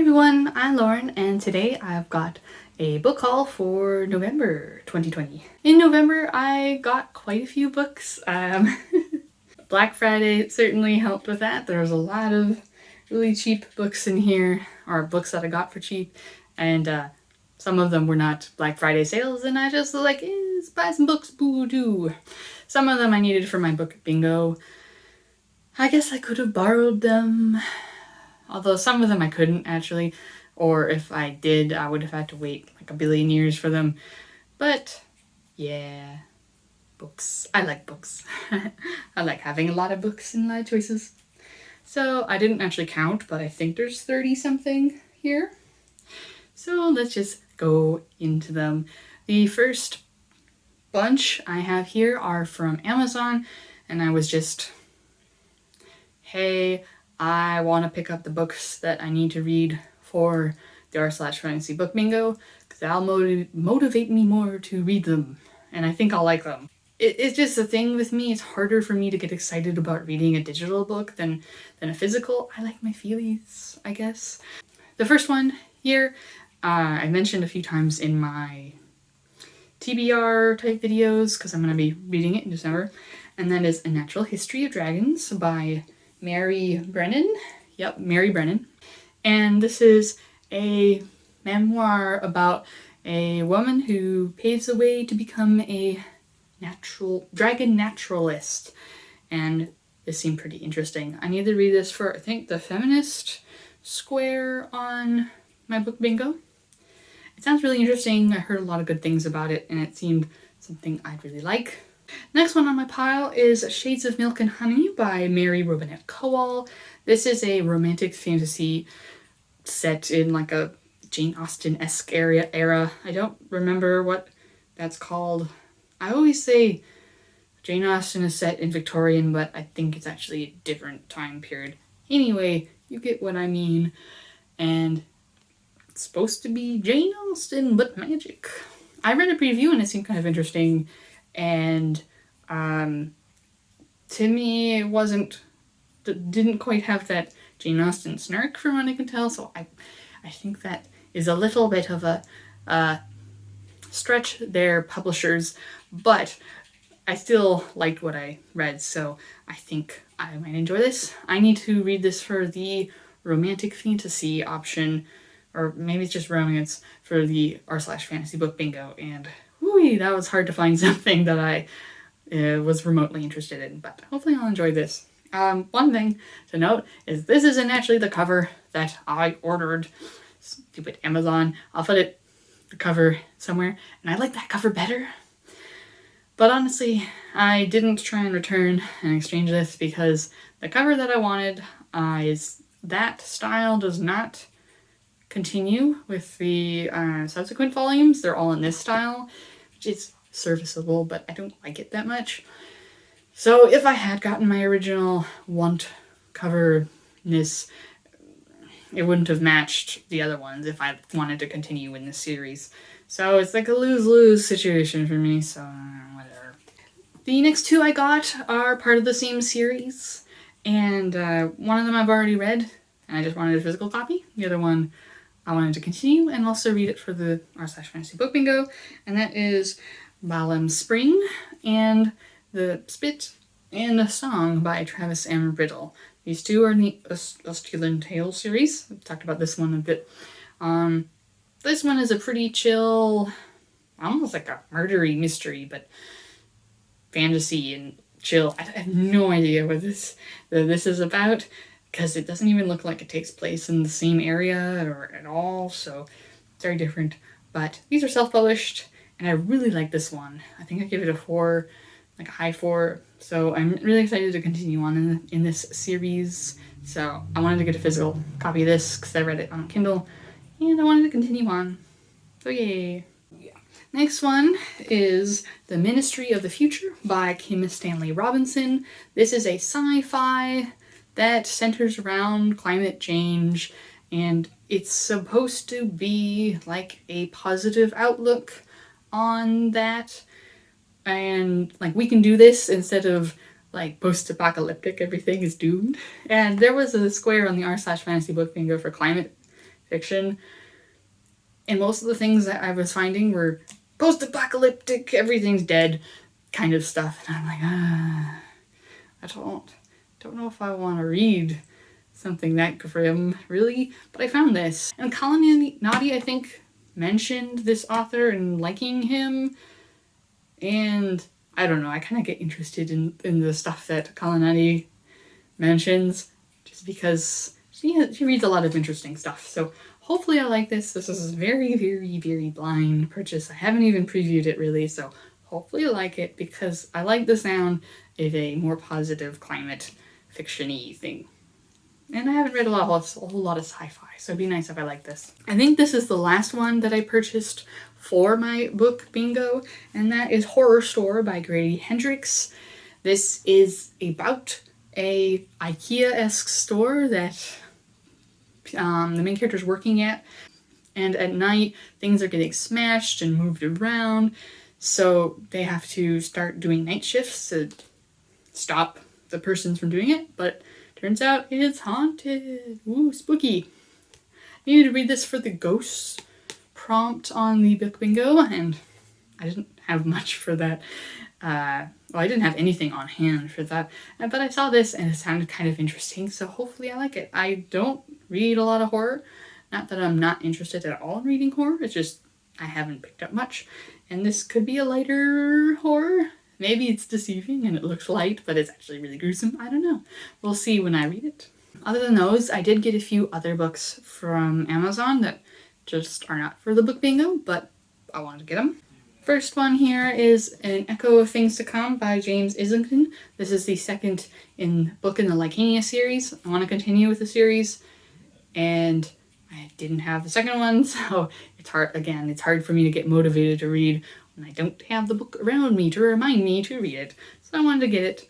everyone, I'm Lauren, and today I've got a book haul for November 2020. In November, I got quite a few books. Black Friday certainly helped with that. There was a lot of really cheap books in here, or books that I got for cheap, and some of them were not Black Friday sales, and I just was like, let's buy some books, boo-doo. Some of them I needed for my book bingo. I guess I could have borrowed them. Although some of them I couldn't actually, or if I did, I would have had to wait like a billion years for them. But yeah, books. I like books. I like having a lot of books and a lot of choices. So I didn't actually count, but I think there's 30 something here. So let's just go into them. The first bunch I have here are from Amazon, and I was just, hey, I want to pick up the books that I need to read for the r/fantasy book bingo, because that'll motivate me more to read them, and I think I'll like them. It's just a thing with me. It's harder for me to get excited about reading a digital book than a physical. I like my feelies, I guess. The first one here, I mentioned a few times in my TBR type videos, because I'm going to be reading it in December, and that is A Natural History of Dragons by Mary Brennan. Yep, Mary Brennan. And this is a memoir about a woman who paves the way to become a dragon naturalist. And this seemed pretty interesting. I need to read this for, I think, the feminist square on my book bingo. It sounds really interesting. I heard a lot of good things about it, and it seemed something I'd really like. Next one on my pile is Shades of Milk and Honey by Mary Robinette Kowal. This is a romantic fantasy set in like a Jane Austen-esque era. I don't remember what that's called. I always say Jane Austen is set in Victorian, but I think it's actually a different time period. Anyway, you get what I mean. And it's supposed to be Jane Austen, but magic. I read a preview and it seemed kind of interesting. And to me, it didn't quite have that Jane Austen snark from what I can tell, so I think that is a little bit of a stretch their publishers, but I still liked what I read, so I think I might enjoy this. I need to read this for the romantic fantasy option, or maybe it's just romance for the r/fantasy book bingo, and whoo, that was hard to find something that I was remotely interested in, but hopefully I'll enjoy this. One thing to note is this isn't actually the cover that I ordered. Stupid Amazon. I'll put the cover somewhere, and I like that cover better. But honestly, I didn't try and return and exchange this because the cover that I wanted is that style does not continue with the subsequent volumes. They're all in this style, which is serviceable, but I don't like it that much. So if I had gotten my original want cover-ness, it wouldn't have matched the other ones if I wanted to continue in this series. So it's like a lose-lose situation for me, so whatever. The next two I got are part of the same series, and one of them I've already read, and I just wanted a physical copy. The other one I wanted to continue and also read it for the r/fantasy book bingo, and that is Balam Spring and The Spit and the Song by Travis M. Riddle. These two are in the Australian Tales series. I've talked about this one a bit. This one is a pretty chill, almost like a murdery mystery, but fantasy and chill. I have no idea what this is about, because it doesn't even look like it takes place in the same area or at all, so it's very different. But these are self-published, and I really like this one. I think I give it a 4, like a high 4, so I'm really excited to continue on in this series. So I wanted to get a physical copy of this because I read it on Kindle, and I wanted to continue on. So yay! Yeah. Next one is The Ministry of the Future by Kim Stanley Robinson. This is a sci-fi that centers around climate change, and it's supposed to be like a positive outlook on that, and like we can do this instead of like post-apocalyptic everything is doomed. And there was a square on the r/fantasy book bingo for climate fiction. And most of the things that I was finding were post-apocalyptic, everything's dead kind of stuff. And I'm like, I don't know if I want to read something that grim, really. But I found this. And Kalanadi, I think, mentioned this author and liking him. And I don't know, I kind of get interested in the stuff that Kalanadi mentions, just because she reads a lot of interesting stuff. So hopefully I like this. This is a very, very, very blind purchase. I haven't even previewed it really, so hopefully I like it because I like the sound of a more positive climate fiction-y thing. And I haven't read a whole lot of sci-fi, so it'd be nice if I like this. I think this is the last one that I purchased for my book bingo, and that is Horror Store by Grady Hendrix. This is about a IKEA-esque store that the main character's working at, and at night things are getting smashed and moved around, so they have to start doing night shifts to stop the persons from doing it, but turns out it's haunted. Ooh, spooky. I needed to read this for the ghosts prompt on the book bingo, and I didn't have much for that. I didn't have anything on hand for that, but I saw this and it sounded kind of interesting, so hopefully I like it. I don't read a lot of horror. Not that I'm not interested at all in reading horror, it's just I haven't picked up much, and this could be a lighter horror. Maybe it's deceiving and it looks light, but it's actually really gruesome. I don't know. We'll see when I read it. Other than those, I did get a few other books from Amazon that just are not for the book bingo, but I wanted to get them. First one here is An Echo of Things to Come by James Islington. This is the second book in the Lycania series. I want to continue with the series, and I didn't have the second one, so it's hard for me to get motivated to read when I don't have the book around me to remind me to read it. So I wanted to get it.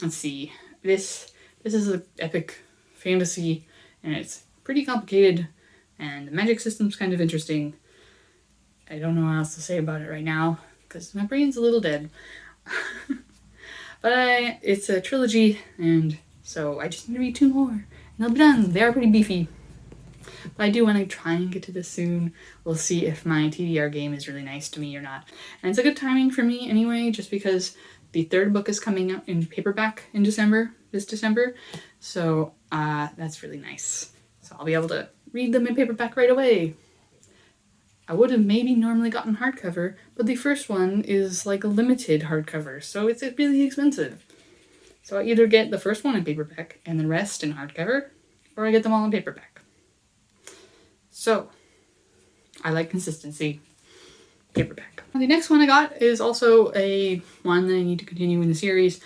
Let's see. This is an epic fantasy, and it's pretty complicated, and the magic system's kind of interesting. I don't know what else to say about it right now, because my brain's a little dead. But it's a trilogy, and so I just need to read 2 more, and they'll be done. They are pretty beefy. But I do want to try and get to this soon. We'll see if my TDR game is really nice to me or not. And it's a good timing for me anyway, just because the 3rd book is coming out in paperback in this December. So that's really nice. So I'll be able to read them in paperback right away. I would have maybe normally gotten hardcover, but the first one is like a limited hardcover, so it's really expensive. So I either get the first one in paperback and the rest in hardcover, or I get them all in paperback. So, I like consistency. Paperback. The next one I got is also a one that I need to continue in the series.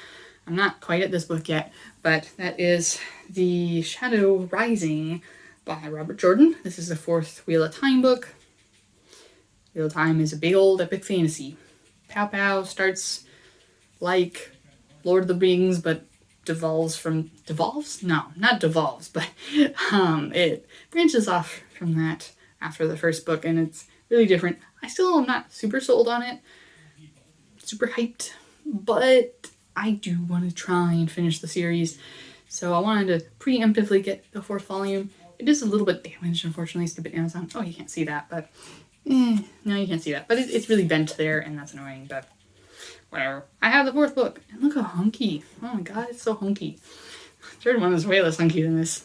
I'm not quite at this book yet, but that is The Shadow Rising by Robert Jordan. This is the 4th Wheel of Time book. Wheel of Time is a big old epic fantasy. Pow Pow starts like Lord of the Rings, but devolves? No, not devolves, but it branches off from that after the first book, and it's really different. I still am not super sold on it, super hyped, but I do want to try and finish the series, so I wanted to preemptively get the 4th volume. It is a little bit damaged, unfortunately, stupid Amazon. Oh, you can't see that, but no, you can't see that, but it's really bent there, and that's annoying, but whatever. I have the 4th book, and look how hunky. Oh my god, it's so hunky. The 3rd one is way less hunky than this.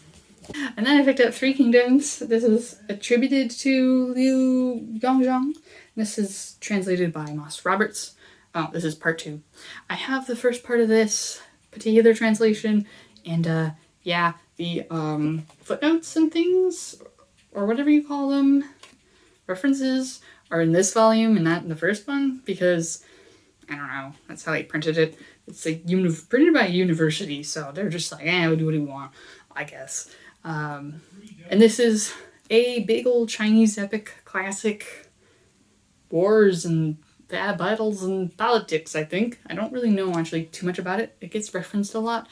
And then I picked up 3 Kingdoms. This is attributed to Liu Yongzhang. This is translated by Moss Roberts. Oh, this is part 2. I have the first part of this particular translation, and yeah, the footnotes and things, or whatever you call them, references, are in this volume and not in the first one, because I don't know, that's how they printed it. It's like printed by a university, so they're just like, we'll do what we want, I guess. And this is a big old Chinese epic classic, wars and bad battles and politics, I think. I don't really know actually too much about it. It gets referenced a lot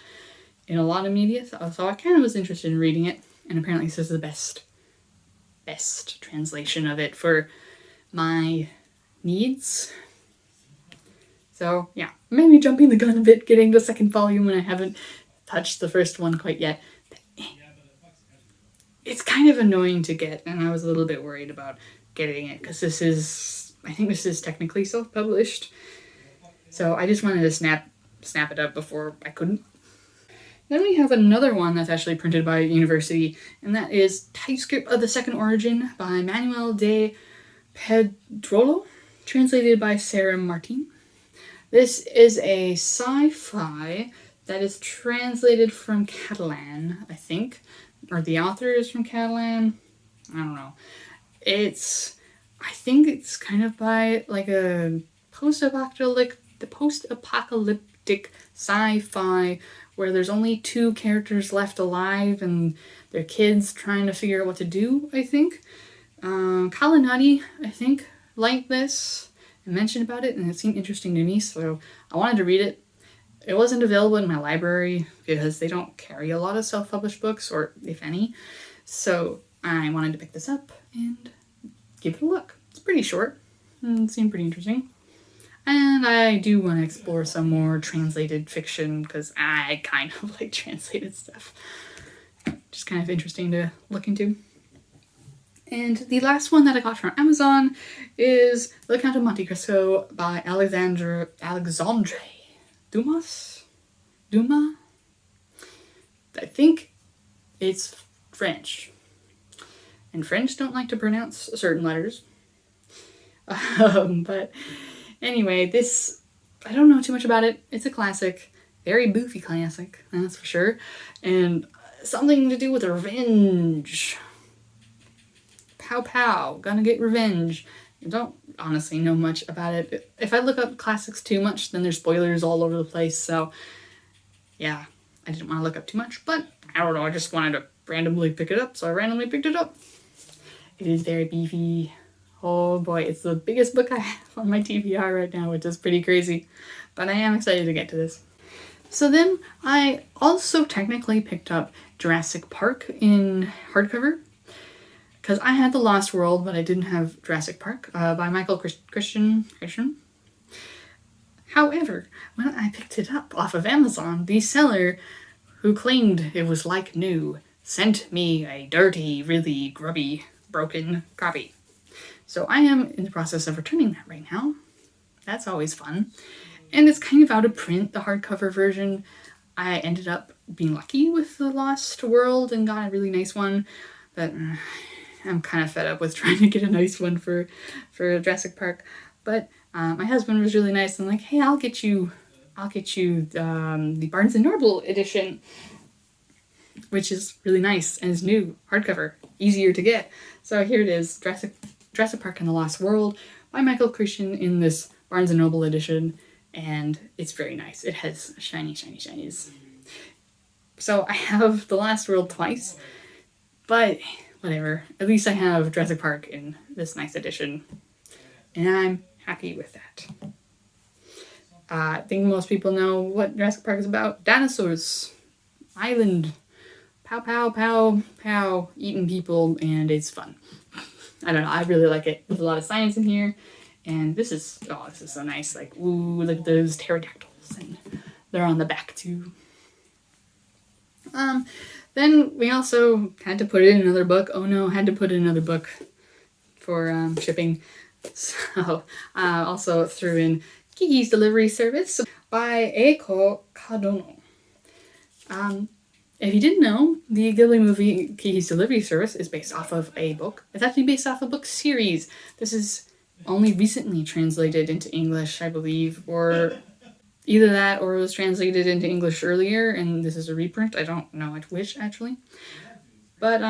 in a lot of media, so I kind of was interested in reading it, and apparently this is the best translation of it for my needs. So yeah, maybe jumping the gun a bit, getting the 2nd volume when I haven't touched the first one quite yet. it's kind of annoying to get, and I was a little bit worried about getting it because I think this is technically self-published. So I just wanted to snap it up before I couldn't. Then we have another one that's actually printed by a university, and that is Typescript of the Second Origin by Manuel de Pedrolo, translated by Sarah Martin. This is a sci-fi that is translated from Catalan, I think, or the author is from Catalan. I don't know. I think it's kind of by like a post-apocalyptic sci-fi where there's only 2 characters left alive and their kids trying to figure out what to do, I think. Kalanadi, I think, liked this and mentioned about it, and it seemed interesting to me, so I wanted to read it. It wasn't available in my library because they don't carry a lot of self-published books, or if any, so I wanted to pick this up and give it a look. It's pretty short and it seemed pretty interesting. And I do want to explore some more translated fiction because I kind of like translated stuff. Just kind of interesting to look into. And the last one that I got from Amazon is The Count of Monte Cristo by Alexandre Dumas? I think it's French. And French don't like to pronounce certain letters. But anyway, I don't know too much about it. It's a classic. Very boofy classic, that's for sure. And something to do with revenge. Pow pow, gonna get revenge. I don't honestly know much about it. If I look up classics too much, then there's spoilers all over the place, so yeah, I didn't want to look up too much, but I don't know, I just wanted to randomly pick it up, so I randomly picked it up. It is very beefy. Oh boy, it's the biggest book I have on my TBR right now, which is pretty crazy, but I am excited to get to this. So then I also technically picked up Jurassic Park in hardcover, because I had The Lost World, but I didn't have Jurassic Park by Michael Christian. However, when I picked it up off of Amazon, the seller, who claimed it was like new, sent me a dirty, really grubby, broken copy. So I am in the process of returning that right now. That's always fun. And it's kind of out of print, the hardcover version. I ended up being lucky with The Lost World and got a really nice one, but I'm kind of fed up with trying to get a nice one for Jurassic Park. But my husband was really nice and like, hey, I'll get you the Barnes and Noble edition, which is really nice and is new, hardcover, easier to get. So here it is, Jurassic Park and the Lost World by Michael Christian in this Barnes and Noble edition, and it's very nice. It has shinies. So I have The Lost World twice, but whatever. At least I have Jurassic Park in this nice edition, and I'm happy with that. I think most people know what Jurassic Park is about. Dinosaurs, island, pow pow pow pow, eating people, and it's fun. I don't know, I really like it. There's a lot of science in here, and this is so nice. Like, ooh, look at those pterodactyls, and they're on the back too. Then we also had to put in another book. Oh no, had to put in another book for shipping. So also threw in Kiki's Delivery Service by Eiko Kadono. If you didn't know, the Ghibli movie Kiki's Delivery Service is based off of a book. It's actually based off a book series. This is only recently translated into English, I believe, or either that or it was translated into English earlier, and this is a reprint. I don't know which, actually. But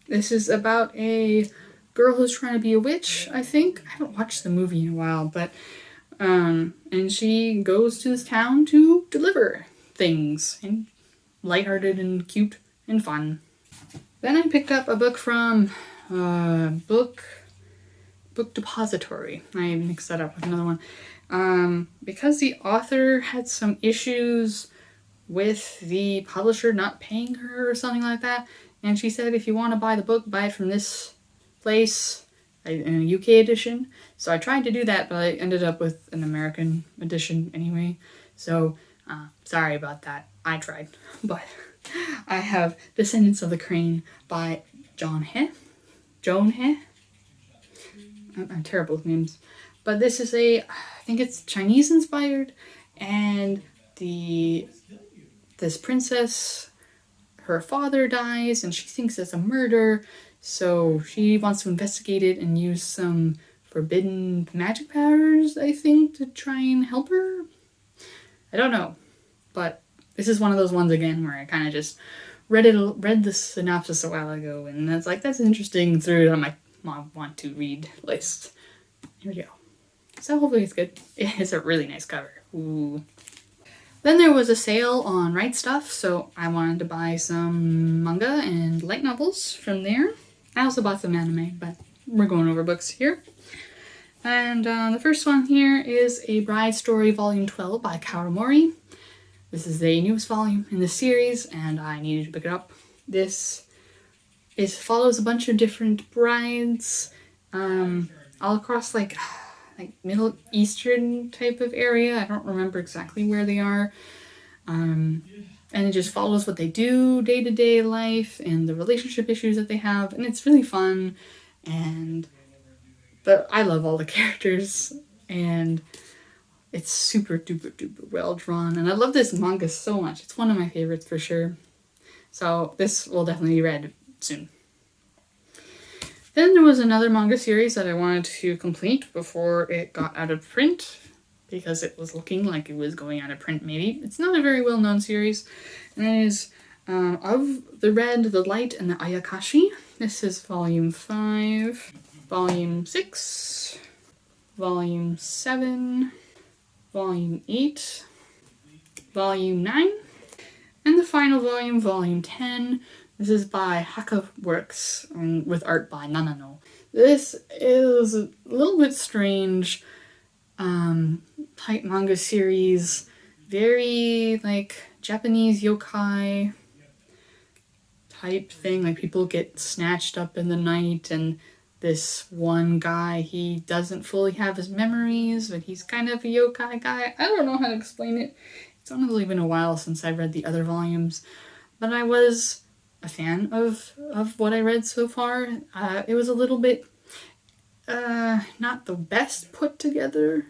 this is about a girl who's trying to be a witch, I think. I haven't watched the movie in a while, but and she goes to this town to deliver things, and lighthearted and cute and fun. Then I picked up a book from Book Depository. I mixed that up with another one. Because the author had some issues with the publisher not paying her or something like that, and she said if you want to buy the book, buy it from this place in a UK edition. So I tried to do that, but I ended up with an American edition anyway. So sorry about that. I tried, but I have Descendants of the Crane by Joan He. I'm terrible with names. But this is I think it's Chinese inspired, and this princess, her father dies, and she thinks it's a murder, so she wants to investigate it and use some forbidden magic powers, I think, to try and help her. I don't know, but this is one of those ones again where I kind of just read the synopsis a while ago, and that's interesting. Threw it on my want to read list. Here we go. So hopefully it's good. It's a really nice cover. Ooh. Then there was a sale on Right Stuff, so I wanted to buy some manga and light novels from there. I also bought some anime, but we're going over books here. And the first one here is A Bride Story Volume 12 by Kawamori. This is the newest volume in the series, and I needed to pick it up. This follows a bunch of different brides all across like Middle Eastern type of area. I don't remember exactly where they are. And it just follows what they do day-to-day life and the relationship issues that they have, and it's really fun. But I love all the characters, and it's super duper duper well drawn, and I love this manga so much. It's one of my favorites for sure. So this will definitely be read soon. Then there was another manga series that I wanted to complete before it got out of print, because it was looking like it was going out of print maybe. It's not a very well-known series, and it is Of the Red, the Light, and the Ayakashi. This is Volume 5, Volume 6, Volume 7, Volume 8, Volume 9, and the final volume, Volume 10. This is by Haka Works, with art by Nanano. This is a little bit strange type manga series. Very like Japanese yokai type thing. Like people get snatched up in the night, and this one guy, he doesn't fully have his memories, but he's kind of a yokai guy. I don't know how to explain it. It's only been a while since I read the other volumes, but I was a fan of what I read so far. It was a little bit not the best put together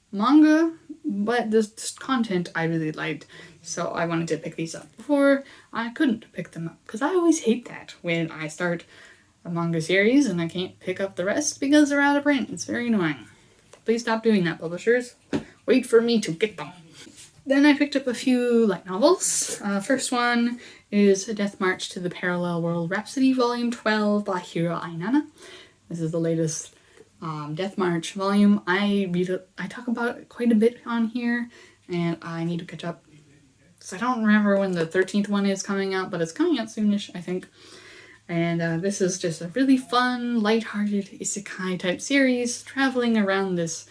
manga, but this content I really liked, so I wanted to pick these up before I couldn't pick them up, because I always hate that when I start a manga series and I can't pick up the rest because they're out of print. It's very annoying. Please stop doing that, publishers. Wait for me to get them. Then I picked up a few light novels. First one is A Death March to the Parallel World Rhapsody, Volume 12 by Hiro Ainana. This is the latest Death March volume. I talk about it quite a bit on here, and I need to catch up. So I don't remember when the 13th one is coming out, but it's coming out soonish, I think. And this is just a really fun, lighthearted isekai type series, traveling around this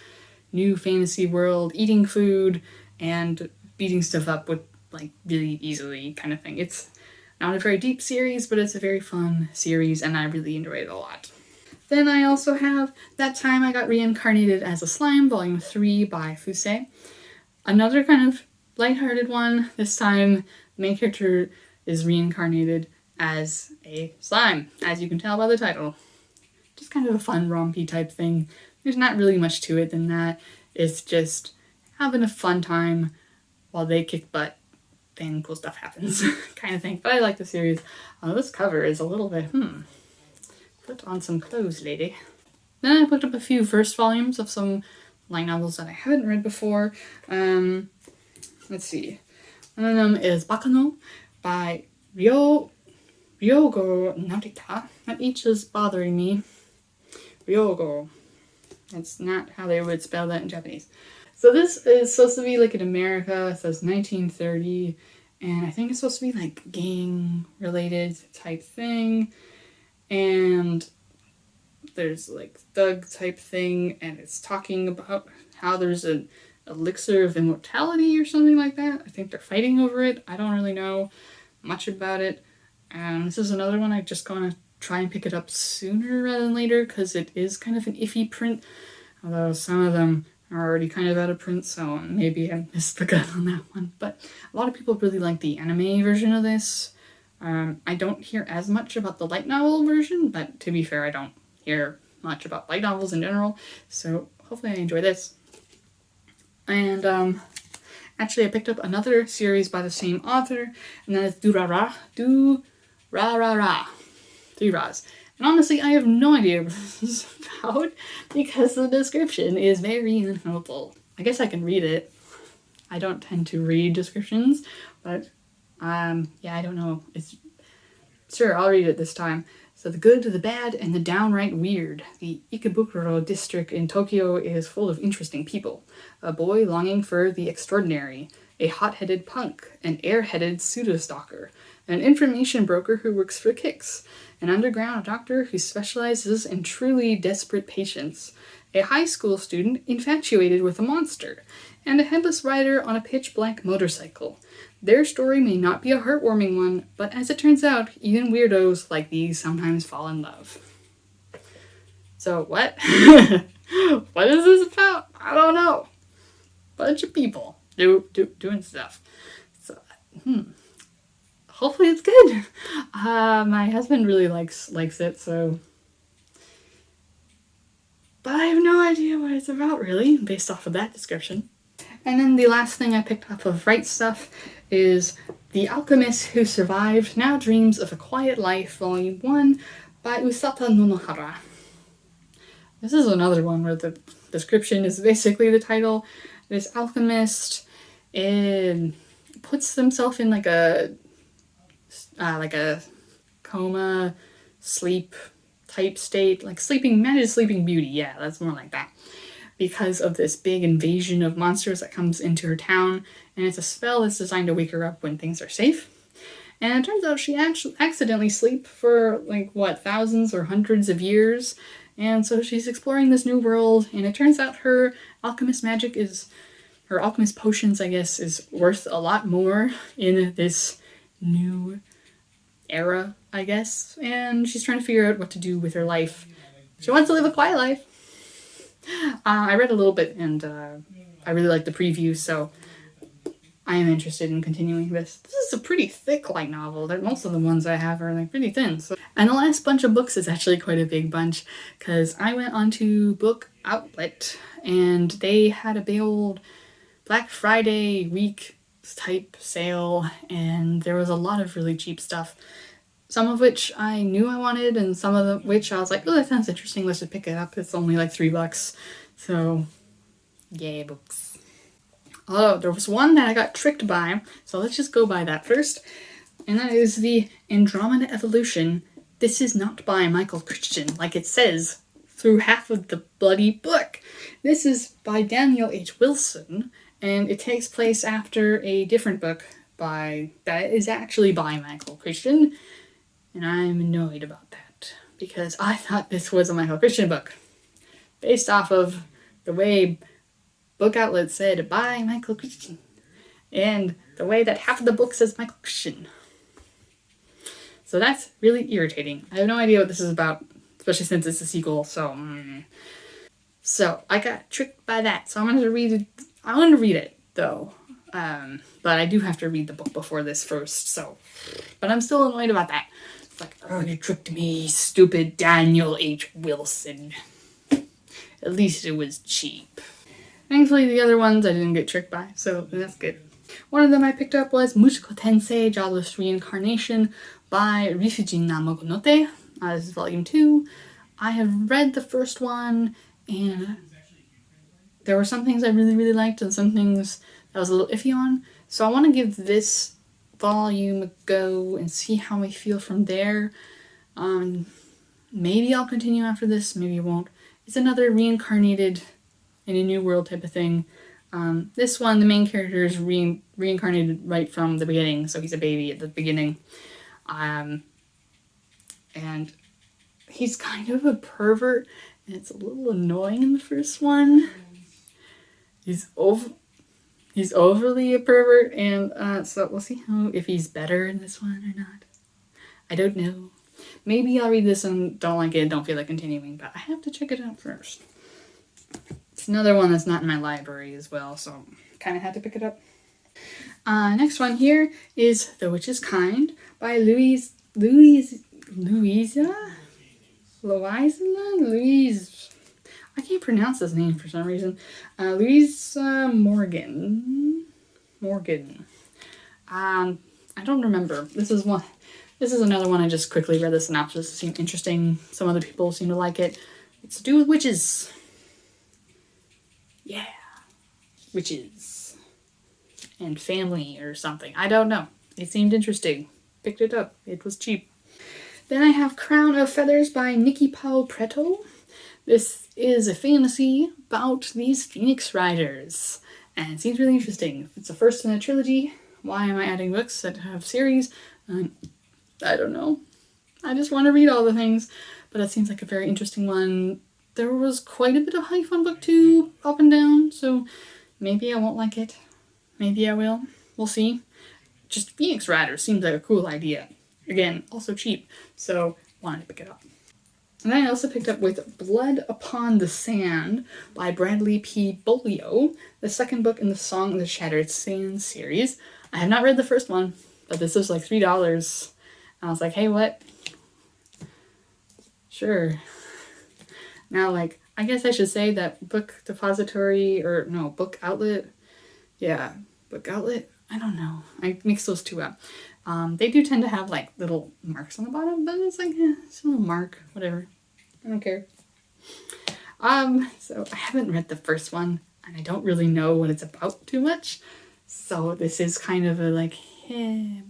new fantasy world, eating food, and beating stuff up with like really easily kind of thing. It's not a very deep series, but it's a very fun series, and I really enjoyed it a lot. Then I also have That Time I Got Reincarnated as a Slime, Volume 3 by Fusei. Another kind of lighthearted one. This time, the main character is reincarnated as a slime, as you can tell by the title. Just kind of a fun rompy type thing. There's not really much to it than that. It's just having a fun time while they kick butt, then cool stuff happens kind of thing. But I like the series. This cover is a little bit, put on some clothes, lady. Then I picked up a few first volumes of some light novels that I haven't read before. Let's see. One of them is Bakano by Ryogo Narita. That H is bothering me. Ryogo. That's not how they would spell that in Japanese. So this is supposed to be like in America. It says 1930. And I think it's supposed to be like gang related type thing. And there's like thug type thing. And it's talking about how there's an elixir of immortality or something like that. I think they're fighting over it. I don't really know much about it. And this is another one I just gonna try and pick it up sooner rather than later, because it is kind of an iffy print. Although some of them are already kind of out of print, so maybe I missed the gun on that one. But a lot of people really like the anime version of this. I don't hear as much about the light novel version, but to be fair, I don't hear much about light novels in general, so hopefully I enjoy this. And actually I picked up another series by the same author, and that is Durara. Du-ra-ra-ra. 3 Ras. And honestly, I have no idea what this is about because the description is very unhelpful. I guess I can read it. I don't tend to read descriptions, but yeah, I don't know. Sure, I'll read it this time. So the good, the bad, and the downright weird. The Ikebukuro district in Tokyo is full of interesting people. A boy longing for the extraordinary, a hot-headed punk, an air-headed pseudo-stalker, an information broker who works for kicks, an underground doctor who specializes in truly desperate patients, a high school student infatuated with a monster, and a headless rider on a pitch-black motorcycle. Their story may not be a heartwarming one, but as it turns out, even weirdos like these sometimes fall in love. So what? What is this about? I don't know. Bunch of people doing stuff. So, hopefully it's good. My husband really likes it, so. But I have no idea what it's about, really, based off of that description. And then the last thing I picked up of Right Stuff is The Alchemist Who Survived Now Dreams of a Quiet Life, Volume 1 by Usata Nonohara. This is another one where the description is basically the title. This alchemist puts himself in like a coma, sleep type state, like manages Sleeping Beauty. Yeah, that's more like that. Because of this big invasion of monsters that comes into her town, and it's a spell that's designed to wake her up when things are safe. And it turns out she actually accidentally sleep for thousands or hundreds of years, and so she's exploring this new world. And it turns out her alchemist potions, I guess, is worth a lot more in this new era, I guess. And she's trying to figure out what to do with her life. She wants to live a quiet life. I read a little bit, and I really like the preview, so I am interested in continuing this. This is a pretty thick light novel. Most of the ones I have are pretty thin. And the last bunch of books is actually quite a big bunch, because I went onto Book Outlet, and they had a big old Black Friday week type sale, and there was a lot of really cheap stuff. Some of which I knew I wanted, and some of which I was like, oh, that sounds interesting, let's just pick it up. It's only like $3. So, yay, books. Although, there was one that I got tricked by, so let's just go by that first. And that is the Andromeda Evolution. This is not by Michael Christian, like it says through half of the bloody book. This is by Daniel H. Wilson, and it takes place after a different book that is actually by Michael Christian. And I'm annoyed about that, because I thought this was a Michael Christian book, based off of the way Book Outlet said, by Michael Christian, and the way that half of the book says Michael Christian. So that's really irritating. I have no idea what this is about, especially since it's a sequel, so I got tricked by that, so I'm going to read it. I want to read it, though, but I do have to read the book before this first, but I'm still annoyed about that. It's like, oh, you tricked me, stupid Daniel H. Wilson. At least it was cheap. Thankfully, the other ones I didn't get tricked by, so that's good. One of them I picked up was Mushoku Tensei Jobless Reincarnation by Rifujin Mogonote. This is volume 2. I have read the first one, and there were some things I really, really liked, and some things that I was a little iffy on. So I want to give this volume a go and see how I feel from there. Maybe I'll continue after this, maybe I won't. It's another reincarnated in a new world type of thing. This one, the main character is reincarnated right from the beginning, so he's a baby at the beginning. And he's kind of a pervert, and it's a little annoying in the first one. He's overly a pervert, and so we'll see if he's better in this one or not. I don't know. Maybe I'll read this and don't like it, don't feel like continuing, but I have to check it out first. it's another one that's not in my library as well, so kind of had to pick it up. Next one here is The Witch's Kind by Louise. I can't pronounce his name for some reason. Louise Morgan. I don't remember. This is another one I just quickly read the synopsis. It seemed interesting. Some other people seem to like it. It's to do with witches. Yeah. Witches. And family or something. I don't know. It seemed interesting. Picked it up. It was cheap. Then I have Crown of Feathers by Nikki Powell Preto. This is a fantasy about these Phoenix Riders. And it seems really interesting. It's the first in a trilogy. Why am I adding books that have series? I don't know. I just want to read all the things. But it seems like a very interesting one. There was quite a bit of hype on book 2, up and down. So maybe I won't like it. Maybe I will. We'll see. Just Phoenix Riders seems like a cool idea. Again, also cheap. So wanted to pick it up. And then I also picked up with Blood Upon the Sand by Bradley P. Bolio, the second book in the Song of the Shattered Sand series. I have not read the first one, but this was like $3. And I was like, hey, what? Sure. Now, like, I guess I should say that Book Depository, Book Outlet. Yeah, Book Outlet. I don't know. I mix those two up. They do tend to have like little marks on the bottom, but it's like, it's a little mark, whatever. I don't care. So I haven't read the first one, and I don't really know what it's about too much. So this is kind of a like,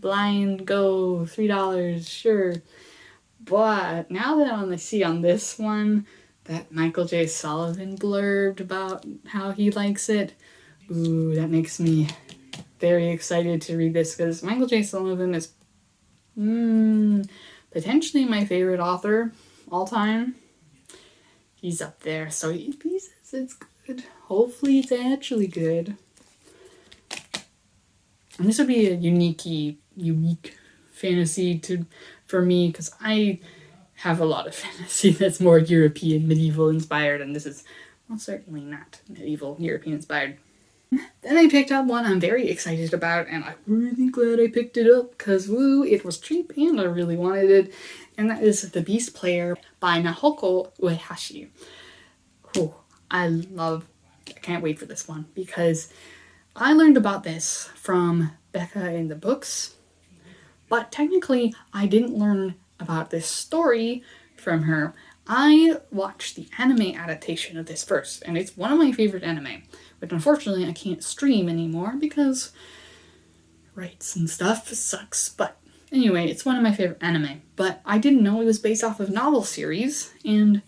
blind go, $3, sure. But now that I see on this one that Michael J. Sullivan blurbed about how he likes it, ooh, that makes me very excited to read this, because Michael J. Sullivan is potentially my favorite author all time. He's up there, so if he says it's good, hopefully it's actually good. And this would be a unique fantasy for me, because I have a lot of fantasy that's more European, medieval inspired, and this is most certainly not medieval, European inspired. Then I picked up one I'm very excited about, and I'm really glad I picked it up, because woo, it was cheap and I really wanted it, and that is The Beast Player by Nahoko Uehashi. Oh, I can't wait for this one, because I learned about this from Becca in the books, but technically I didn't learn about this story from her. I watched the anime adaptation of this first, and it's one of my favorite anime, which unfortunately I can't stream anymore because rights and stuff sucks. But anyway, it's one of my favorite anime. But I didn't know it was based off of novel series, and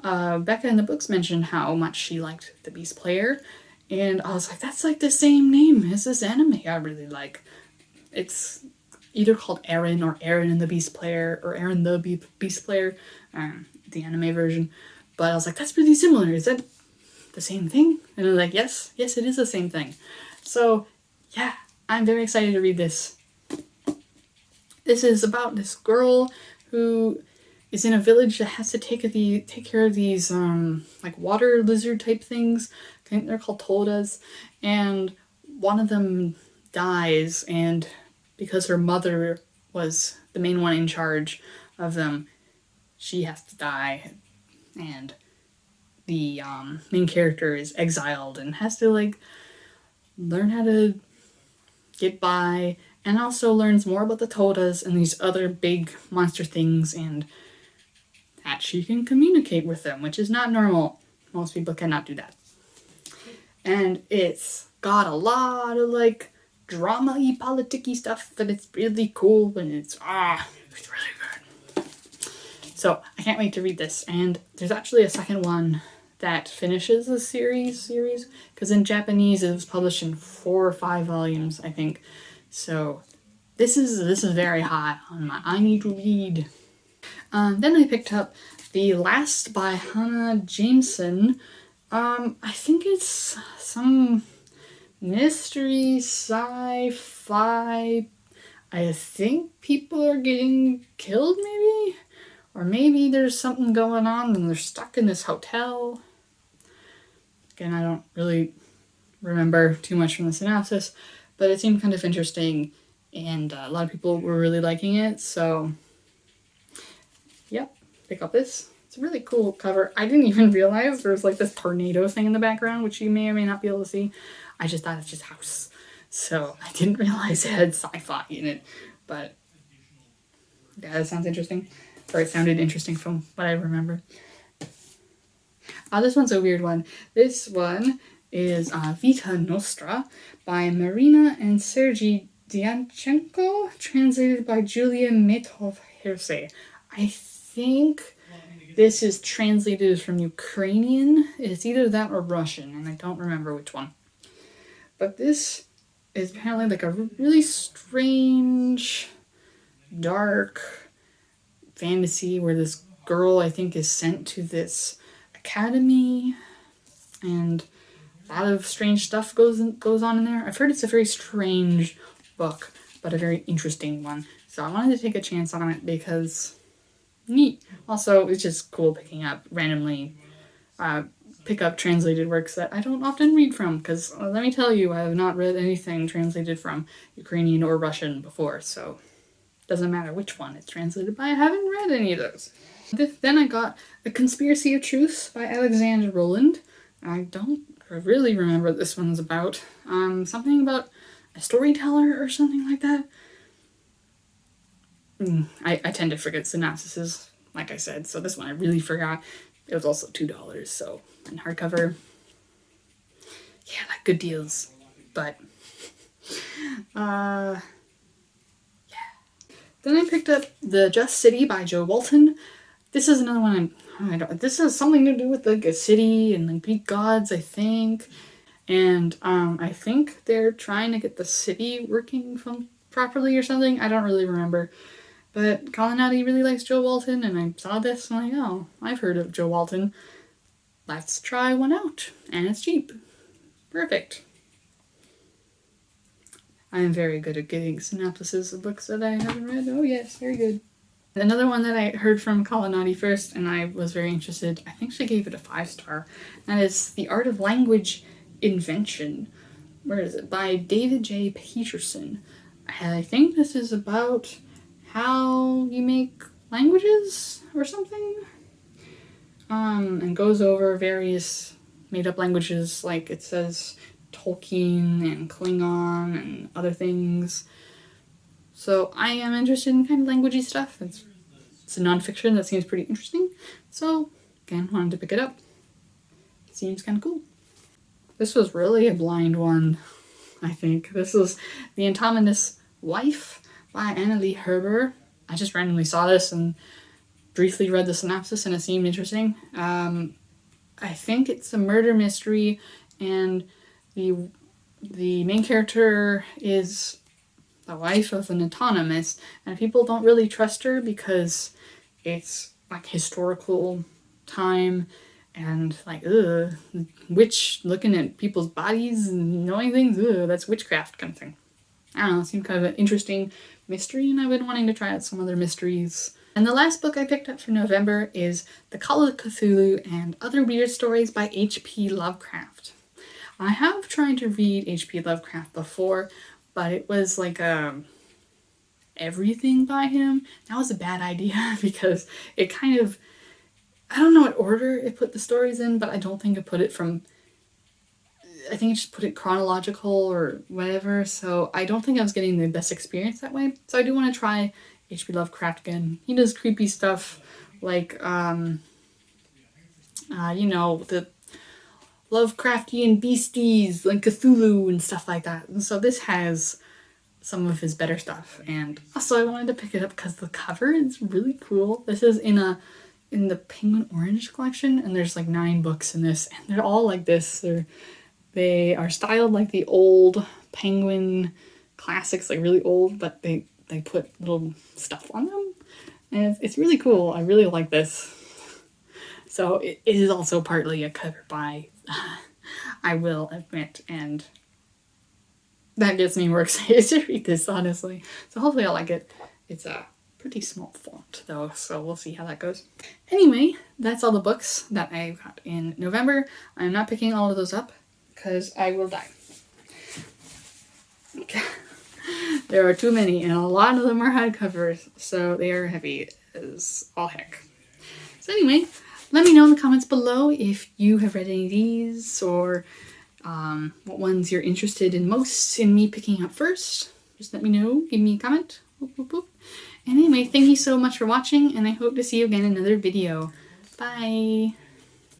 Becca in the books mentioned how much she liked The Beast Player, and I was like, that's like the same name as this anime I really like. It's either called Aaron or Aaron and the Beast Player, or Aaron the Beast Player, the anime version. But I was like, that's pretty similar. Is that the same thing? And they're like, yes, it is the same thing. So yeah, I'm very excited to read this. This is about this girl who is in a village that has to take care of these like water lizard type things. I think they're called todas, and one of them dies, and because her mother was the main one in charge of them, she has to die, and the main character is exiled and has to like learn how to get by, and also learns more about the todas and these other big monster things, and that she can communicate with them, which is not normal. Most people cannot do that. And it's got a lot of like drama-y, politic-y stuff, but it's really cool, and it's really good. So I can't wait to read this. And there's actually a second one that finishes the series, because in Japanese it was published in 4 or 5 volumes, I think. So this is very high on my I need to read. Then I picked up The Last by Hannah Jameson. I think it's some mystery sci-fi. I think people are getting killed, maybe? Or maybe there's something going on and they're stuck in this hotel. Again, I don't really remember too much from the synopsis, but it seemed kind of interesting, and a lot of people were really liking it, so yep, pick up this. It's a really cool cover. I didn't even realize there was like this tornado thing in the background, which you may or may not be able to see. I just thought it's just house. So I didn't realize it had sci-fi in it. But yeah, that sounds interesting. Or it sounded interesting from what I remember. This one's a weird one. This one is Vita Nostra by Marina and Sergei Dianchenko, translated by Julia Metov-Hersey. I think this is translated from Ukrainian. It's either that or Russian, and I don't remember which one. But this is apparently like a really strange, dark fantasy where this girl, I think, is sent to this academy, and a lot of strange stuff goes on in there. I've heard it's a very strange book, but a very interesting one. So I wanted to take a chance on it because neat. Also, it's just cool picking up randomly, pick up translated works that I don't often read from, because let me tell you, I have not read anything translated from Ukrainian or Russian before, so it doesn't matter which one it's translated by. I haven't read any of those. Then I got A Conspiracy of Truth by Alexander Roland. I don't really remember what this one's about. Something about a storyteller or something like that. I tend to forget synopsises, like I said, so this one I really forgot. It was also $2, so, and hardcover. Yeah, like good deals, but, yeah. Then I picked up The Just City by Joe Walton. This is another one this has something to do with like a city and like Greek gods, I think. And I think they're trying to get the city working properly or something. I don't really remember. But Kalanadi really likes Joe Walton, and I saw this and I'm like, oh, I've heard of Joe Walton. Let's try one out. And it's cheap. Perfect. I am very good at getting synopsises of books that I haven't read. Oh yes, very good. Another one that I heard from Kalanadi first, and I was very interested, I think she gave it a 5-star, that is The Art of Language Invention. Where is it? By David J. Peterson. I think this is about how you make languages or something, and goes over various made-up languages, like it says Tolkien and Klingon and other things. So I am interested in kind of languagey stuff. It's a nonfiction that seems pretty interesting, so again, wanted to pick it up. It seems kind of cool. This was really a blind one, I think. This was The Intominous Wife by Annalee Herber. I just randomly saw this and briefly read the synopsis, and it seemed interesting. I think it's a murder mystery, and the main character is the wife of an autonomous, and people don't really trust her because it's like historical time, and like, looking at people's bodies and knowing things, that's witchcraft kind of thing. I don't know, it seemed kind of an interesting mystery, and I've been wanting to try out some other mysteries. And the last book I picked up for November is The Call of Cthulhu and Other Weird Stories by H.P. Lovecraft. I have tried to read H.P. Lovecraft before, but it was like everything by him. That was a bad idea because it kind of, I don't know what order it put the stories in, but I don't think it put it from, I think it just put it chronological or whatever, so I don't think I was getting the best experience that way. So I do want to try H.P. Lovecraft again. He does creepy stuff like, the Lovecraftian beasties like Cthulhu and stuff like that. And so this has some of his better stuff. And also I wanted to pick it up because the cover is really cool. This is in the Penguin Orange collection, and there's like 9 books in this, and they're all like this. They are styled like the old Penguin classics, like really old, but they put little stuff on them. And it's really cool. I really like this. So it is also partly a cover by, I will admit, and that gets me more excited to read this, honestly. So hopefully I'll like it. It's pretty small font though, so we'll see how that goes. Anyway, that's all the books that I got in November. I'm not picking all of those up because I will die. There are too many, and a lot of them are hardcovers, so they are heavy as all heck. So anyway, let me know in the comments below if you have read any of these, or what ones you're interested in most in me picking up first. Just let me know, give me a comment. Boop, boop, boop. And anyway, thank you so much for watching, and I hope to see you again in another video. Bye!